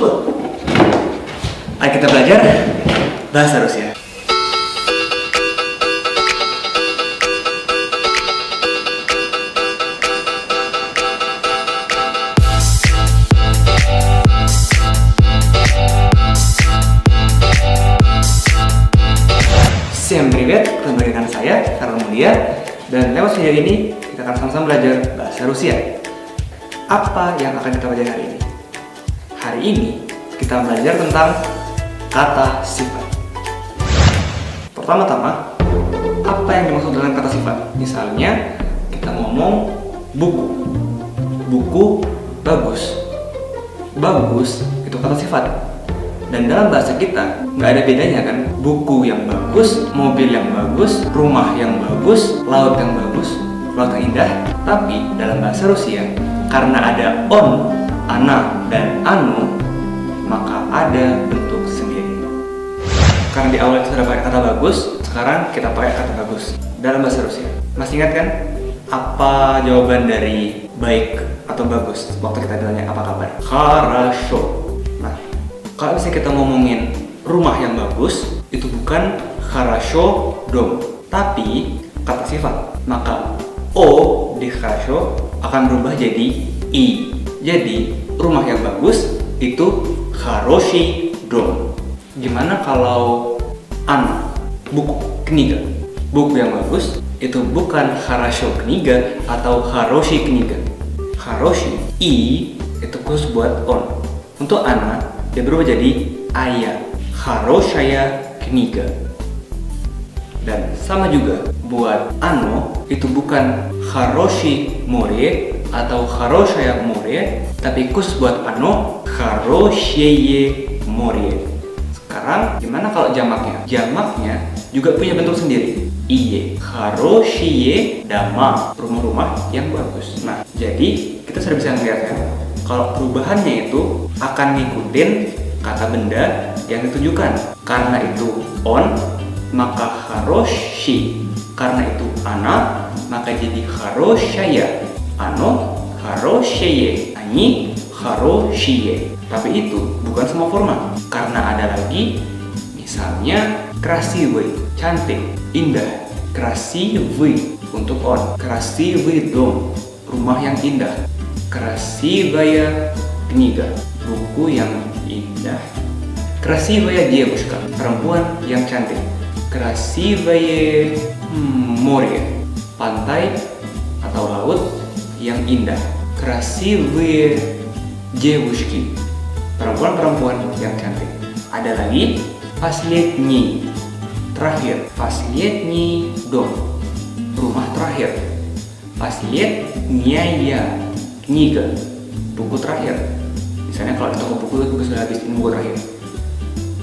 Ayo kita belajar bahasa Rusia. Всем привет, kembali dengan saya Karl Mulia, dan lewat video ini kita akan sama-sama belajar bahasa Rusia. Apa yang akan kita belajar hari ini? Hari ini kita belajar tentang kata sifat. Pertama-tama, apa yang dimaksud dengan kata sifat? Misalnya kita ngomong buku. Buku bagus. Bagus itu kata sifat. Dan dalam bahasa kita nggak ada bedanya kan? Buku yang bagus, mobil yang bagus, rumah yang bagus, laut yang bagus, laut yang indah. Tapi dalam bahasa Rusia, karena ada on, ana, dan anu, maka ada bentuk sendiri. Karena di awal kita sudah pakai kata bagus, sekarang kita pakai kata bagus dalam bahasa Rusia. Masih ingat kan? Apa jawaban dari baik atau bagus waktu kita ditanya apa kabar? Хорошо. Kalau misalnya kita ngomongin rumah yang bagus, itu bukan хорошо dom, tapi kata sifat. Maka o di хорошо akan berubah jadi i. Jadi rumah yang bagus itu хороший дом. Gimana kalau ana, buku, kniga? Buku yang bagus itu bukan хорошо книга atau хороший книга. Хороший i itu khusus buat on. Untuk ana dia berubah jadi aya, хорошая книга. Dan sama juga buat ano itu bukan хорошее море atau хорошее море, tapi khusus buat ano хорошее море. Sekarang gimana kalau jamaknya? Jamaknya juga punya bentuk sendiri. Iye, хорошие дома, rumah-rumah yang bagus. Nah, jadi kita sudah bisa melihat ya, kalau perubahannya itu akan ngikutin kata benda yang ditunjukkan. Karena itu on, maka хороший. Karena itu ana, maka jadi хорошая. Ano, хорошее. Они, хорошие. Tapi itu bukan semua forma. Karena ada lagi, misalnya красивый, cantik, indah. Красивый untuk on. Красивый дом, rumah yang indah. Красивая книга, buku yang indah. Красивая девушка, perempuan yang cantik. Красивое море, pantai atau laut yang indah. Красивые девушки, perempuan-perempuan yang cantik. Ada lagi последний, terakhir. Последний дом, rumah terakhir. Последняя kniga, buku terakhir. Misalnya kalau di toko buku sudah habis, ini buku terakhir.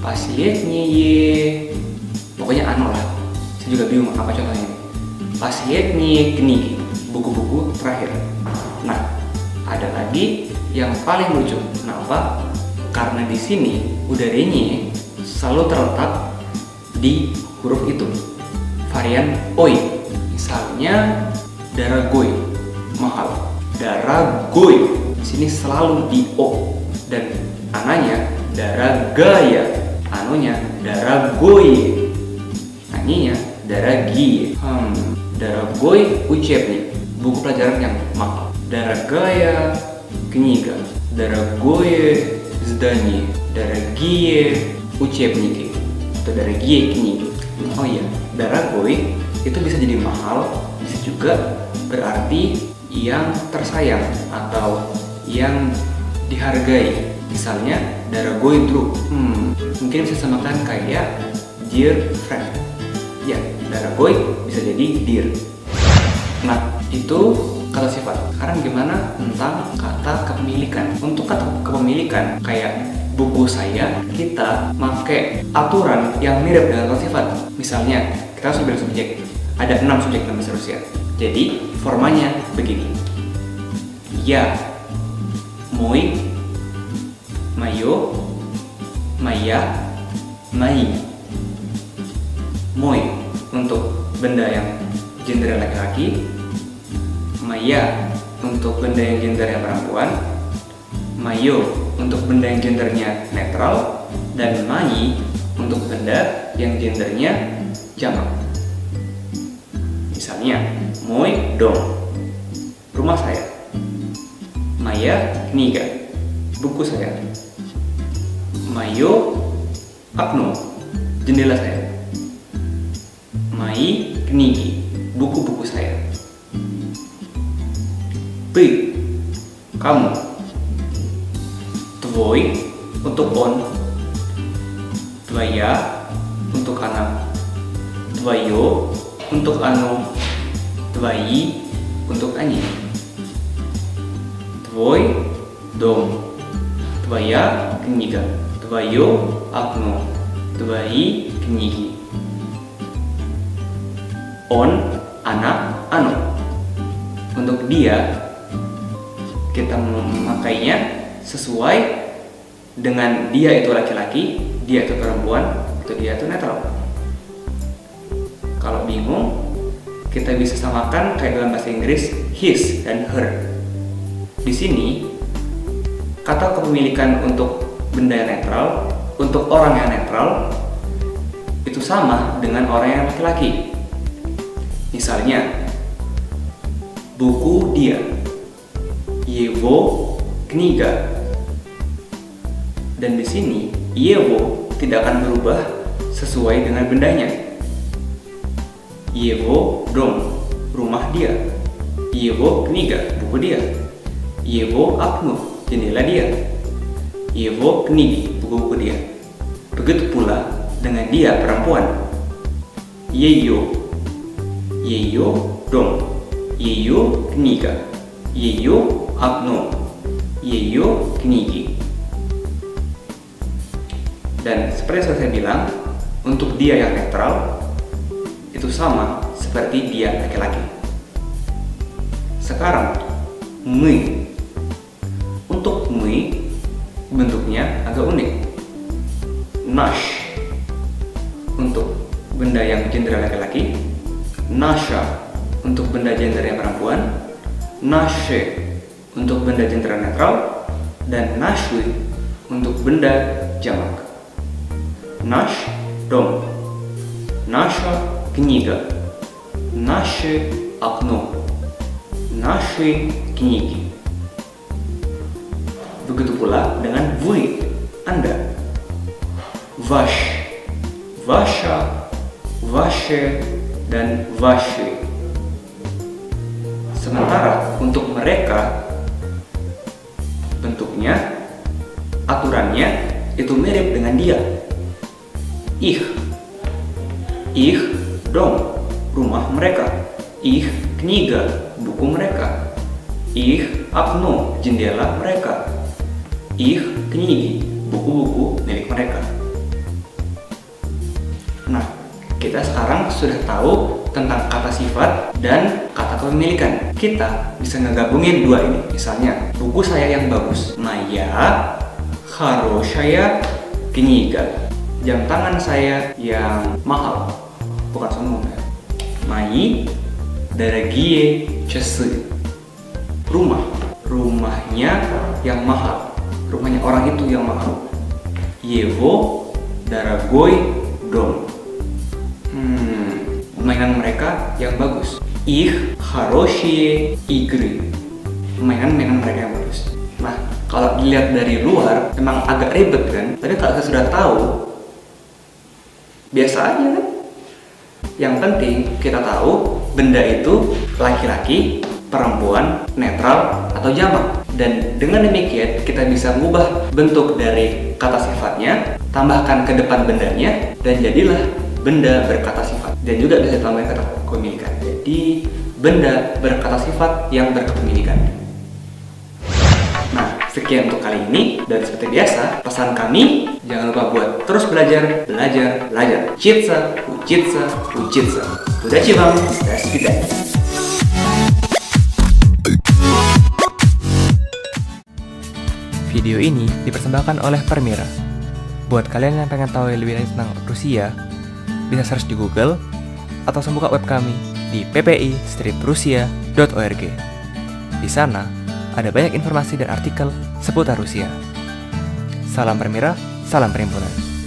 Последние, pokoknya anu lah. Saya juga bingung apa contohnya ini. Последние kniги, buku-buku terakhir. Nah, ada lagi yang paling lucu. Kenapa? Karena di sini udaranya selalu terletak di huruf itu. Varian oi. Misalnya дорогой, mahal. Дорогой, di sini selalu di o, dan ananya дорогая, anunya дорогое, aninya дорогие. Дорогой учебник, buku pelajaran yang mahal. Дорогая книга, дорогое здание, дорогие учебники, atau дорогие книги. Oh iya, дорогой itu bisa jadi mahal, bisa juga berarti yang tersayang atau yang dihargai. Misalnya дорогой друг, mungkin bisa samakan kayak dear friend. Ya, дорогой bisa jadi dear. Nah, itu kata sifat. Sekarang gimana tentang kata kepemilikan? Untuk kata kepemilikan kayak buku saya, kita pakai aturan yang mirip dengan kata sifat. Misalnya kita harus ambil subjek. Ada 6 subjek dalam bahasa Rusia. Jadi formanya begini. Ya, мой, моё, моя, мои. Мой untuk benda yang gender laki-laki, моя untuk benda yang gender yang perempuan, Mayo untuk benda yang gendernya netral, dan mai untuk benda yang gendernya jamak. Misalnya, moi dong, rumah saya. Maya kniga, buku saya. Mayo akno, jendela saya. Mai knigi, buku-buku saya. Pi, kamu. Tvoi untuk on. Tvaya untuk anak. Tvayo untuk anu. Tvai untuk anjing. Tvoi dom. Tvaya kniga. Tvayo akno. Tvai knigi. On anak anu. Untuk dia kita memakainya sesuai dengan dia itu laki-laki, dia itu perempuan, atau dia itu netral. Kalau bingung, kita bisa samakan kayak dalam bahasa Inggris his dan her. Di sini kata kepemilikan untuk benda yang netral, untuk orang yang netral itu sama dengan orang yang laki-laki. Misalnya, buku dia, Yevo kniga. Dan di sini Yevo tidak akan berubah sesuai dengan bendanya. Yevo dom, rumah dia. Yevo kniga, buku dia. Yevo aknu, jendela dia. Yevo knigi, buku-buku dia. Begitu pula dengan dia perempuan. Yeyo, yeyo dom, yeyo kniga. Yeyo aknu, yeyo knigi. Dan seperti yang saya bilang, untuk dia yang netral itu sama seperti dia laki-laki. Sekarang, mi. Untuk mi bentuknya agak unik. Nash untuk benda yang gender laki-laki, nasha untuk benda gender yang perempuan, nashe untuk benda gender netral, dan nashwi untuk benda jamak. Nash dom, nasha kniga, nashe akno, наши книги. Begitu pula dengan вы, Anda. Ваш, ваша, ваше, dan ваши. Sementara untuk mereka, bentuknya, aturannya itu mirip dengan dia. Ich dom, rumah mereka. Ich kniga, buku mereka. Ich окно, jendela mereka. Ich kniги, buku-buku milik mereka. Nah, kita sekarang sudah tahu tentang kata sifat dan kata kepemilikan. Kita bisa ngegabungin dua ini. Misalnya, buku saya yang bagus. Моя хорошая книга. Jam tangan saya yang mahal. Bukan sombong ya. Мои дорогие часы. Rumahnya yang mahal. Rumahnya orang itu yang mahal. Его дорогой дом. Mainan mereka yang bagus. Их хорошие игры. Mainan mereka yang bagus. Nah, kalau dilihat dari luar memang agak ribet kan? Tapi kalau kita sudah tahu, biasa aja kan? Yang penting kita tahu benda itu laki-laki, perempuan, netral, atau jamak. Dan dengan demikian kita bisa mengubah bentuk dari kata sifatnya, tambahkan ke depan bendanya, dan jadilah benda berkata sifat. Dan juga bisa ditambahkan kata kepemilikan. Jadi benda berkata sifat yang berkepemilikan. Nah, sekian untuk kali ini. Dan seperti biasa, pesan kami, jangan lupa buat terus belajar. Учиться, учиться, учиться. Удачи вам, до свидания. Video ini dipersembahkan oleh Permira. Buat kalian yang pengen tahu lebih lanjut tentang Rusia, bisa search di Google atau buka web kami di ppi-rusia.org. Di sana, ada banyak informasi dan artikel seputar Rusia. Salam Permira, salam Perhimpunan.